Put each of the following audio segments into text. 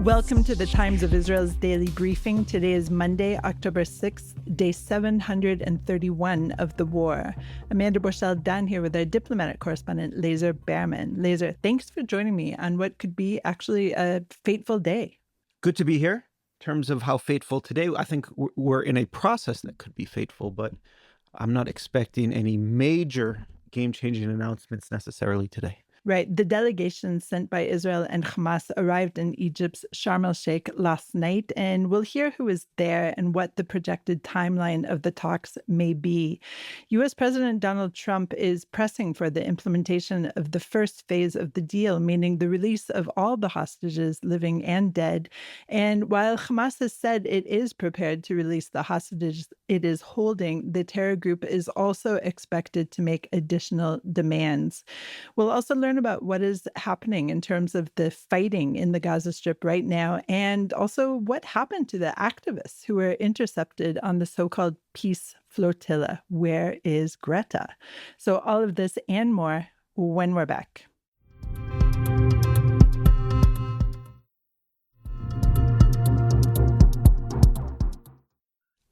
Welcome to the Times of Israel's daily briefing. Today is Monday, October 6th, day 731 of the war. Amanda Borschel-Dan here with our diplomatic correspondent, Lazar Berman. Lazar, thanks for joining me on what could be actually a fateful day. Good to be here. In terms of how fateful today, I think we're in a process that could be fateful, but I'm not expecting any major game-changing announcements necessarily today. Right. The delegation sent by Israel and Hamas arrived in Egypt's Sharm El-Sheikh last night, and we'll hear who is there and what the projected timeline of the talks may be. U.S. President Donald Trump is pressing for the implementation of the first phase of the deal, meaning the release of all the hostages, living and dead. And while Hamas has said it is prepared to release the hostages it is holding, the terror group is also expected to make additional demands. We'll also learn about what is happening in terms of the fighting in the Gaza Strip right now, and also what happened to the activists who were intercepted on the so-called peace flotilla. Where is Greta? So all of this and more when we're back.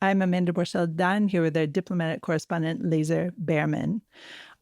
I'm Amanda Borschel-Dan here with our diplomatic correspondent, Lazar Berman.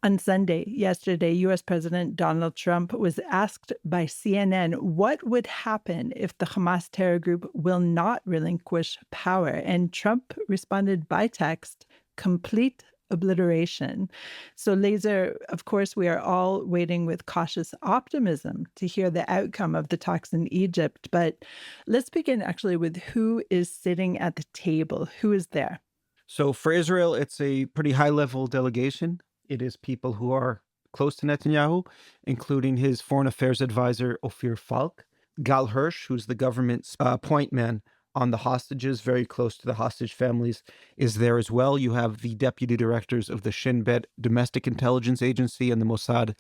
On Sunday, yesterday, U.S. President Donald Trump was asked by CNN what would happen if the Hamas terror group will not relinquish power. And Trump responded by text, complete obliteration. So, Lazar, of course, we are all waiting with cautious optimism to hear the outcome of the talks in Egypt. But let's begin actually with who is sitting at the table. Who is there? So for Israel, it's a pretty high-level delegation. It is people who are close to Netanyahu, including his foreign affairs advisor, Ophir Falk, Gal Hirsch, who's the government's point man on the hostages, very close to the hostage families, is there as well. You have the deputy directors of the Shin Bet Domestic Intelligence Agency and the Mossad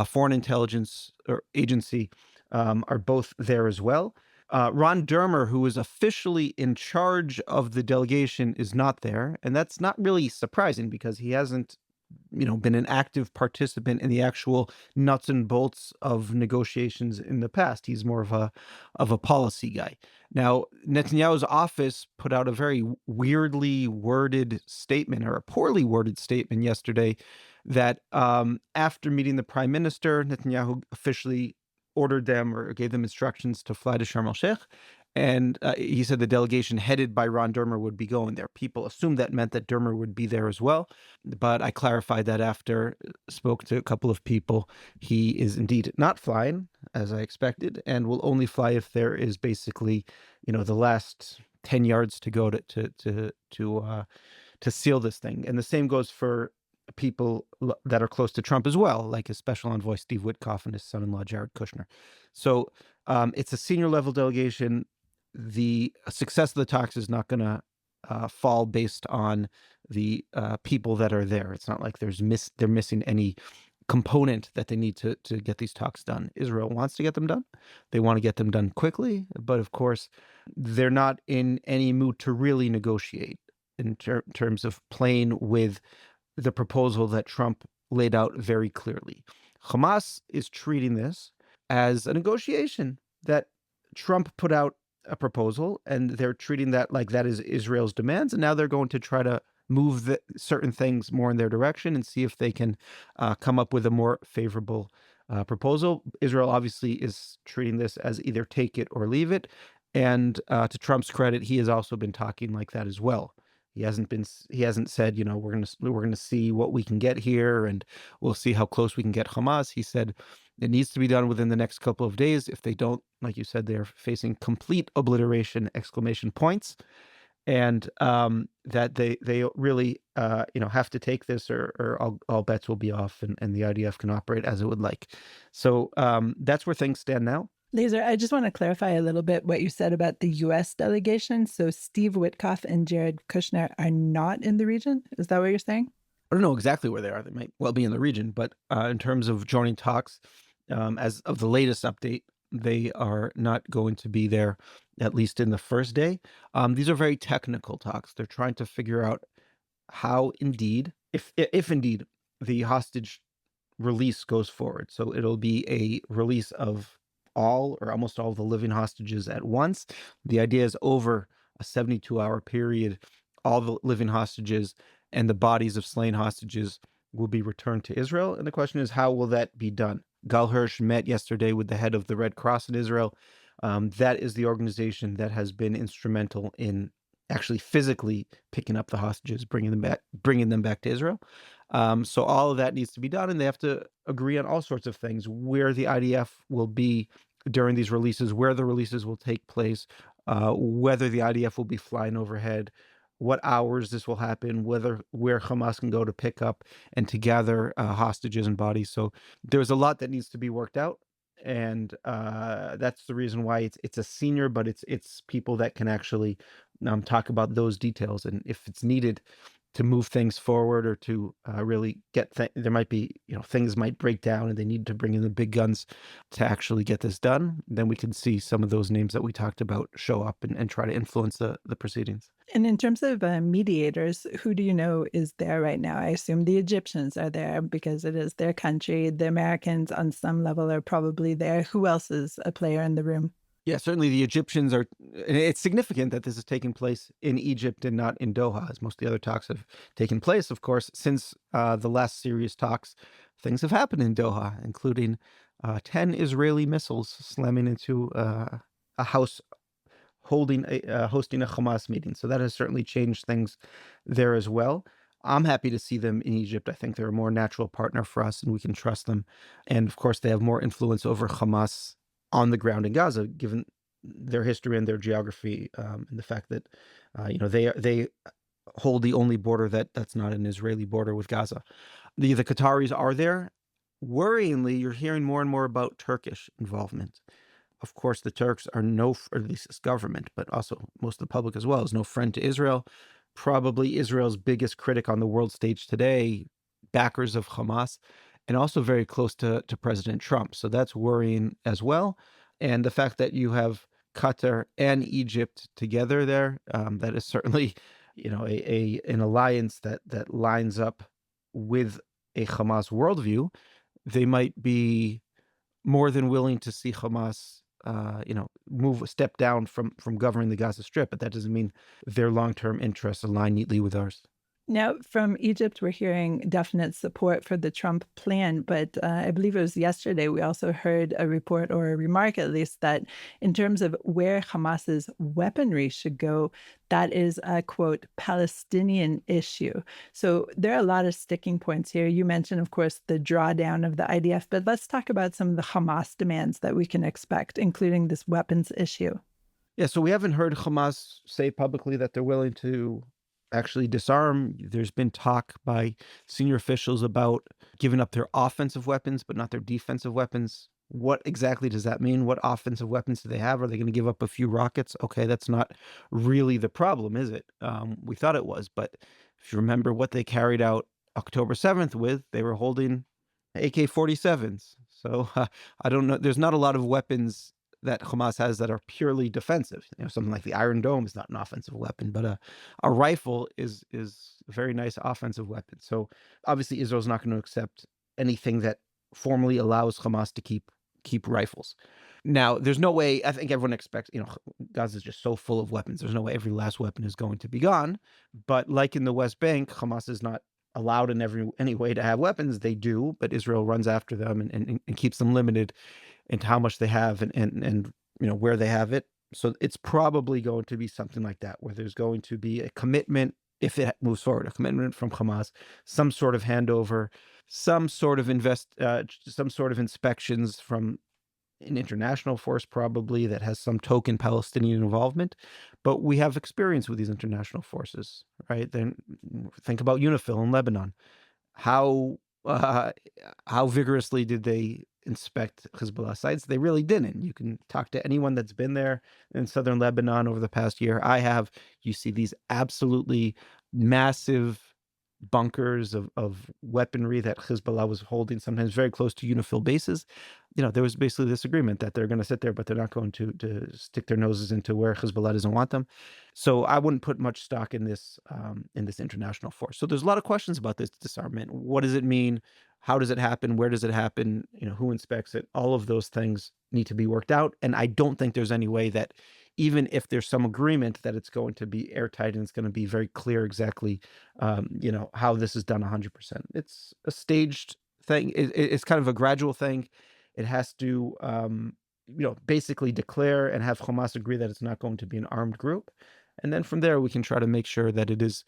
Foreign Intelligence Agency are both there as well. Ron Dermer, who is officially in charge of the delegation, is not there. And that's not really surprising because he hasn't been an active participant in the actual nuts and bolts of negotiations in the past. He's more of a policy guy. Now, Netanyahu's office put out a very weirdly worded statement, or a poorly worded statement yesterday, that after meeting the prime minister, Netanyahu officially ordered them or gave them instructions to fly to Sharm El-Sheikh. And he said the delegation headed by Ron Dermer would be going there. People assumed that meant that Dermer would be there as well. But I clarified that after spoke to a couple of people. He is indeed not flying, as I expected, and will only fly if there is basically, the last 10 yards to go to seal this thing. And the same goes for people that are close to Trump as well, like his special envoy, Steve Witkoff, and his son-in-law, Jared Kushner. So it's a senior level delegation. The success of the talks is not going to fall based on the people that are there. It's not like they're missing any component that they need to get these talks done. Israel wants to get them done. They want to get them done quickly, but of course, they're not in any mood to really negotiate in terms of playing with the proposal that Trump laid out very clearly. Hamas is treating this as a negotiation that Trump put out a proposal, and they're treating that like that is Israel's demands, and now they're going to try to move certain things more in their direction and see if they can come up with a more favorable proposal. Israel obviously is treating this as either take it or leave it, and to Trump's credit, he has also been talking like that as well. He hasn't said, we're gonna see what we can get here, and we'll see how close we can get Hamas. He said it needs to be done within the next couple of days. If they don't, like you said, they're facing complete obliteration! Exclamation points, and that they really have to take this, or all bets will be off, and the IDF can operate as it would like. So that's where things stand now. Lazar, I just want to clarify a little bit what you said about the U.S. delegation. So Steve Witkoff and Jared Kushner are not in the region? Is that what you're saying? I don't know exactly where they are. They might well be in the region, but in terms of joining talks, as of the latest update, they are not going to be there, at least in the first day. These are very technical talks. They're trying to figure out how indeed, if indeed the hostage release goes forward. So it'll be a release of all or almost all of the living hostages at once. The idea is over a 72-hour period, all the living hostages and the bodies of slain hostages will be returned to Israel. And the question is, how will that be done? Gal Hirsch met yesterday with the head of the Red Cross in Israel. That is the organization that has been instrumental in actually physically picking up the hostages, bringing them back to Israel. So all of that needs to be done, and they have to agree on all sorts of things: where the IDF will be during these releases, where the releases will take place, whether the IDF will be flying overhead, what hours this will happen, where Hamas can go to pick up and to gather hostages and bodies. So there's a lot that needs to be worked out, and that's the reason why it's a senior, but it's people that can actually talk about those details, and if it's needed to move things forward or to really there might be, things might break down and they need to bring in the big guns to actually get this done, then we can see some of those names that we talked about show up and try to influence the proceedings. And in terms of mediators, who do you know is there right now? I assume the Egyptians are there because it is their country. The Americans, on some level, are probably there. Who else is a player in the room? Yeah, certainly the Egyptians are. And it's significant that this is taking place in Egypt and not in Doha, as most of the other talks have taken place. Of course, since the last serious talks, things have happened in Doha, including 10 Israeli missiles slamming into a house hosting a Hamas meeting. So that has certainly changed things there as well. I'm happy to see them in Egypt. I think they're a more natural partner for us and we can trust them. And of course, they have more influence over Hamas on the ground in Gaza, given their history and their geography, and the fact that they hold the only border that's not an Israeli border with Gaza. The Qataris are there. Worryingly, you're hearing more and more about Turkish involvement. Of course, the Turks are or at least this government, but also most of the public as well, is no friend to Israel. Probably Israel's biggest critic on the world stage today, backers of Hamas, and also very close to President Trump. So that's worrying as well. And the fact that you have Qatar and Egypt together there, that is certainly, an alliance that lines up with a Hamas worldview. They might be more than willing to see Hamas, move a step down from governing the Gaza Strip, but that doesn't mean their long-term interests align neatly with ours. Now, from Egypt, we're hearing definite support for the Trump plan, but I believe it was yesterday we also heard a report or a remark, at least, that in terms of where Hamas's weaponry should go, that is a quote Palestinian issue. So there are a lot of sticking points here. You mentioned, of course, the drawdown of the IDF, but let's talk about some of the Hamas demands that we can expect, including this weapons issue. Yeah, so we haven't heard Hamas say publicly that they're willing to actually disarm. There's been talk by senior officials about giving up their offensive weapons, but not their defensive weapons. What exactly does that mean? What offensive weapons do they have? Are they going to give up a few rockets? Okay, that's not really the problem, is it? We thought it was, but if you remember what they carried out October 7th with, they were holding AK-47s. So I don't know. There's not a lot of weapons that Hamas has that are purely defensive. Something like the Iron Dome is not an offensive weapon, but a rifle is a very nice offensive weapon. So obviously Israel's not going to accept anything that formally allows Hamas to keep rifles. Now, there's no way. I think everyone expects. Gaza is just so full of weapons. There's no way every last weapon is going to be gone. But like in the West Bank, Hamas is not allowed in any way to have weapons. They do, but Israel runs after them and keeps them limited into how much they have and where they have it. So it's probably going to be something like that, where there's going to be a commitment, if it moves forward, a commitment from Hamas, some sort of handover, some sort of some sort of inspections from an international force, probably that has some token Palestinian involvement. But we have experience with these international forces, right? Then think about UNIFIL in Lebanon. How uh, how vigorously did they inspect Hezbollah sites? They really didn't. You can talk to anyone that's been there in southern Lebanon over the past year. I have. You see these absolutely massive bunkers of weaponry that Hezbollah was holding, sometimes very close to UNIFIL bases. There was basically this agreement that they're going to sit there, but they're not going to stick their noses into where Hezbollah doesn't want them. So I wouldn't put much stock in this international force. So there's a lot of questions about this disarmament. What does it mean? How does it happen? Where does it happen? Who inspects it? All of those things need to be worked out. And I don't think there's any way that, even if there's some agreement, that it's going to be airtight and it's going to be very clear exactly, how this is done 100%. It's a staged thing. It's kind of a gradual thing. It has to, basically declare and have Hamas agree that it's not going to be an armed group. And then from there, we can try to make sure that it is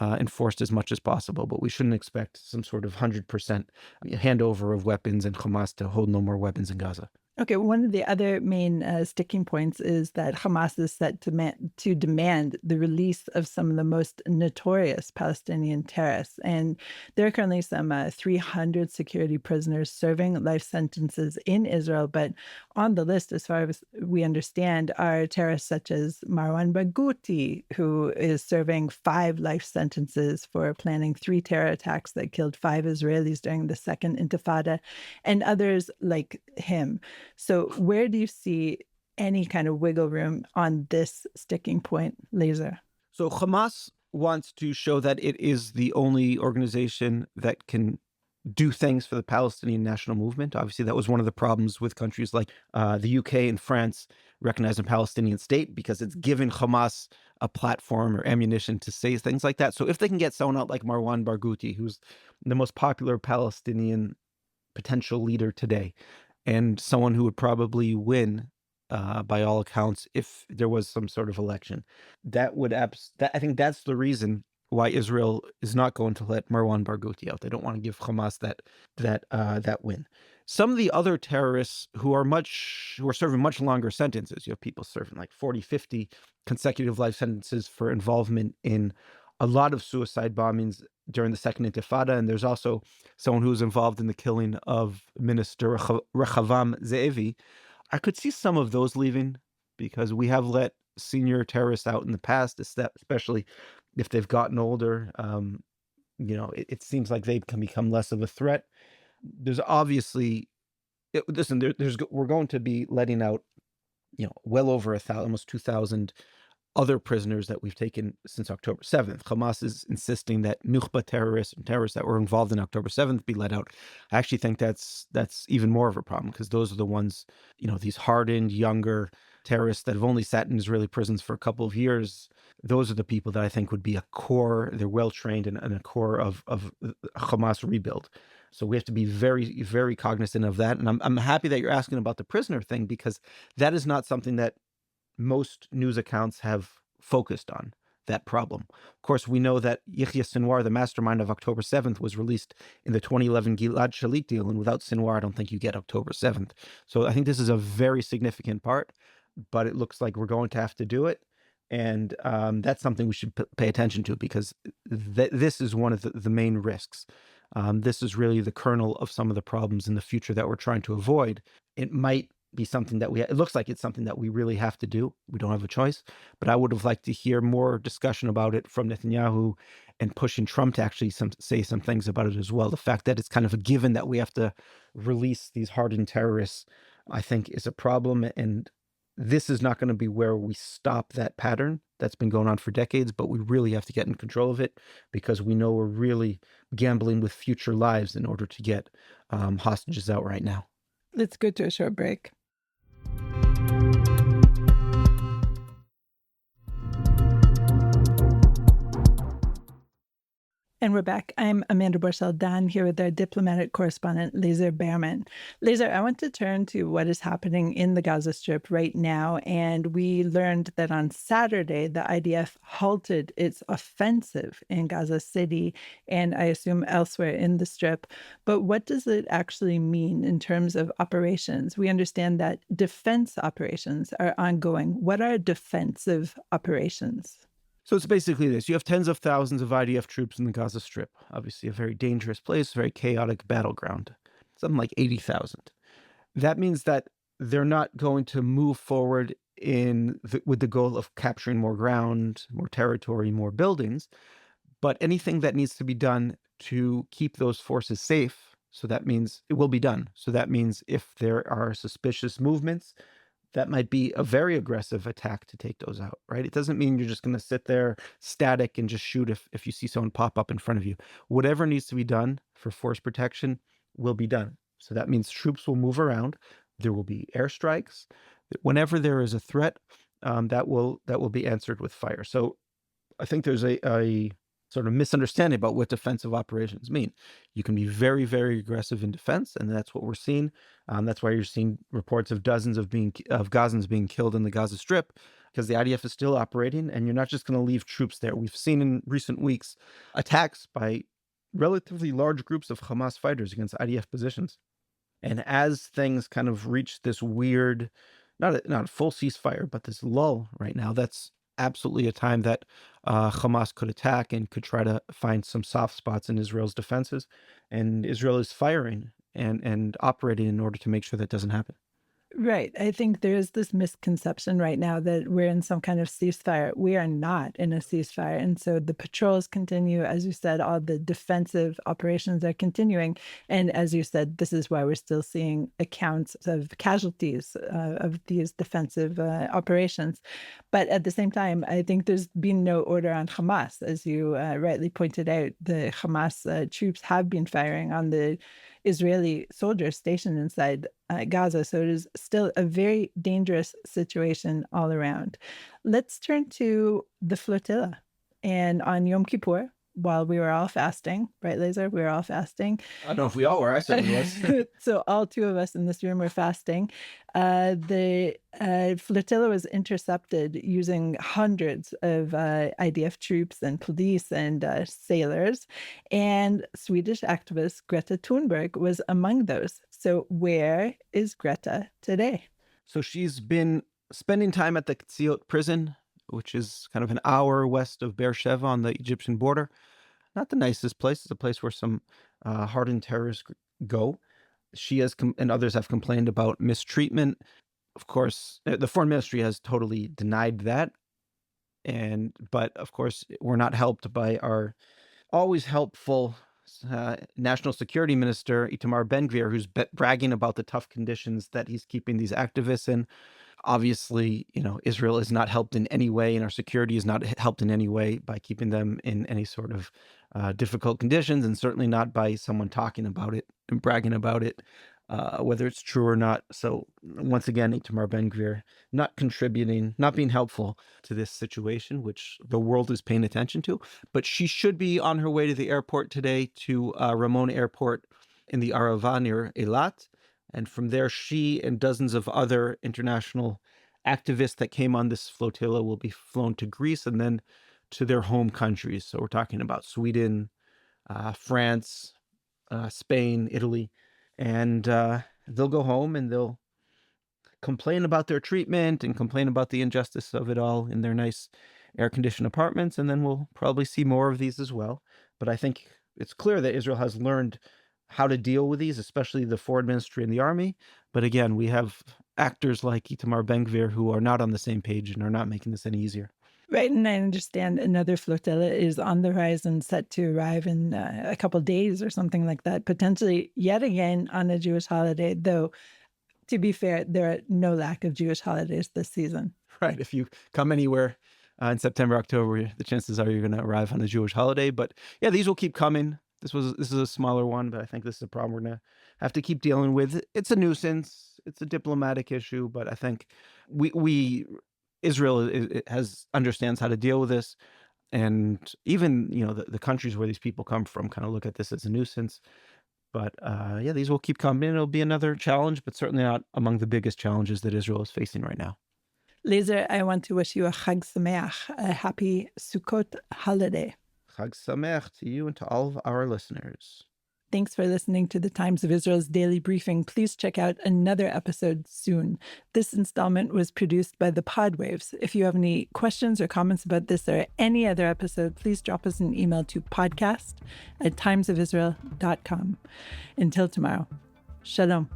enforced as much as possible. But we shouldn't expect some sort of 100% handover of weapons and Hamas to hold no more weapons in Gaza. Okay, one of the other main sticking points is that Hamas is set to demand the release of some of the most notorious Palestinian terrorists. And there are currently some 300 security prisoners serving life sentences in Israel. But on the list, as far as we understand, are terrorists such as Marwan Barghouti, who is serving 5 life sentences for planning 3 terror attacks that killed 5 Israelis during the Second Intifada, and others like him. So where do you see any kind of wiggle room on this sticking point, Lazar? So Hamas wants to show that it is the only organization that can do things for the Palestinian national movement. Obviously, that was one of the problems with countries like the UK and France recognizing Palestinian state, because it's given Hamas a platform or ammunition to say things like that. So if they can get someone out like Marwan Barghouti, who's the most popular Palestinian potential leader today, and someone who would probably win, by all accounts, if there was some sort of election. I think that's the reason why Israel is not going to let Marwan Barghouti out. They don't want to give Hamas that win. Some of the other terrorists who are serving much longer sentences, you have people serving like 40, 50 consecutive life sentences for involvement in a lot of suicide bombings during the Second Intifada. And there's also someone who was involved in the killing of Minister Rehavam Ze'evi. I could see some of those leaving, because we have let senior terrorists out in the past, especially if they've gotten older. It seems like they can become less of a threat. There's obviously, listen, we're going to be letting out, well over 1,000, almost 2,000 other prisoners that we've taken since October 7th. Hamas is insisting that Nukhba terrorists and terrorists that were involved in October 7th be let out. I actually think that's even more of a problem, because those are the ones, these hardened, younger terrorists that have only sat in Israeli prisons for a couple of years. Those are the people that I think would be a core. They're well trained and a core of Hamas rebuild. So we have to be very, very cognizant of that. And I'm happy that you're asking about the prisoner thing, because that is not something that most news accounts have focused on, that problem. Of course, we know that Yahya Sinwar, the mastermind of October 7th, was released in the 2011 Gilad Shalit deal, and without Sinwar, I don't think you get October 7th. So I think this is a very significant part, but it looks like we're going to have to do it. And that's something we should pay attention to, because this is one of the main risks. This is really the kernel of some of the problems in the future that we're trying to avoid. It might be something that it looks like it's something that we really have to do. We don't have a choice. But I would have liked to hear more discussion about it from Netanyahu, and pushing Trump to actually say some things about it as well. The fact that it's kind of a given that we have to release these hardened terrorists, I think, is a problem. And this is not going to be where we stop that pattern that's been going on for decades, but we really have to get in control of it, because we know we're really gambling with future lives in order to get hostages out right now. Let's go to a short break. And we're back. I'm Amanda Borschel-Dan, here with our diplomatic correspondent, Lazar Berman. Lazar, I want to turn to what is happening in the Gaza Strip right now. And we learned that on Saturday, the IDF halted its offensive in Gaza City, and I assume elsewhere in the Strip. But what does it actually mean in terms of operations? We understand that defense operations are ongoing. What are defensive operations? So it's basically this. You have tens of thousands of IDF troops in the Gaza Strip. Obviously a very dangerous place, very chaotic battleground. Something like 80,000. That means that they're not going to move forward with the goal of capturing more ground, more territory, more buildings. But anything that needs to be done to keep those forces safe, so that means it will be done. So that means if there are suspicious movements, that might be a very aggressive attack to take those out, right? It doesn't mean you're just going to sit there static and just shoot if you see someone pop up in front of you. Whatever needs to be done for force protection will be done. So that means troops will move around. There will be airstrikes. Whenever there is a threat, that will be answered with fire. So I think there's a sort of misunderstanding about what defensive operations mean. You can be very, very aggressive in defense, and that's what we're seeing. That's why you're seeing reports of dozens of Gazans being killed in the Gaza Strip, because the IDF is still operating, and you're not just going to leave troops there. We've seen in recent weeks attacks by relatively large groups of Hamas fighters against IDF positions. And as things kind of reach this weird, not a full ceasefire, but this lull right now, that's absolutely a time that Hamas could attack and could try to find some soft spots in Israel's defenses. And Israel is firing and operating in order to make sure that doesn't happen. Right. I think there is this misconception right now that we're in some kind of ceasefire. We are not in a ceasefire. And so the patrols continue. As you said, all the defensive operations are continuing. And as you said, this is why we're still seeing accounts of casualties of these defensive operations. But at the same time, I think there's been no order on Hamas. As you rightly pointed out, the Hamas troops have been firing on the Israeli soldiers stationed inside Gaza. So it is still a very dangerous situation all around. Let's turn to the flotilla. And on Yom Kippur, while we were all fasting, right, Lazar? We were all fasting. I don't know if we all were. I certainly was. So all two of us in this room were fasting. The flotilla was intercepted using hundreds of IDF troops and police and sailors. And Swedish activist Greta Thunberg was among those. So where is Greta today? So she's been spending time at the Ktziot prison, which is kind of an hour west of Beersheba on the Egyptian border. Not the nicest place. It's a place where some hardened terrorists go. She and others have complained about mistreatment. Of course, the foreign ministry has totally denied that. But of course, we're not helped by our always helpful national security minister, Itamar Ben-Gvir, who's bragging about the tough conditions that he's keeping these activists in. Obviously, Israel is not helped in any way, and our security is not helped in any way by keeping them in any sort of difficult conditions, and certainly not by someone talking about it and bragging about it, whether it's true or not. So once again, Itamar Ben-Gvir not contributing, not being helpful to this situation, which the world is paying attention to. But she should be on her way to the airport today, to Ramon Airport in the Arava near Eilat. And from there, she and dozens of other international activists that came on this flotilla will be flown to Greece and then to their home countries. So we're talking about Sweden, France, Spain, Italy. And they'll go home and they'll complain about their treatment and complain about the injustice of it all in their nice air-conditioned apartments. And then we'll probably see more of these as well. But I think it's clear that Israel has learned how to deal with these, especially the foreign ministry and the army. But again, we have actors like Itamar Ben-Gvir who are not on the same page and are not making this any easier. Right, and I understand another flotilla is on the horizon, set to arrive in a couple days or something like that, potentially yet again on a Jewish holiday, though, to be fair, there are no lack of Jewish holidays this season. Right, if you come anywhere in September, October, the chances are you're going to arrive on a Jewish holiday. But yeah, these will keep coming. This is a smaller one, but I think this is a problem we're going to have to keep dealing with. It's a nuisance. It's a diplomatic issue, but I think Israel understands how to deal with this. And even, the countries where these people come from kind of look at this as a nuisance. But yeah, these will keep coming. It'll be another challenge, but certainly not among the biggest challenges that Israel is facing right now. Lazar, I want to wish you a Chag Sameach, a happy Sukkot holiday. Chag Sameach to you and to all of our listeners. Thanks for listening to the Times of Israel's Daily Briefing. Please check out another episode soon. This installment was produced by the Podwaves. If you have any questions or comments about this or any other episode, please drop us an email to podcast@timesofisrael.com. Until tomorrow, Shalom.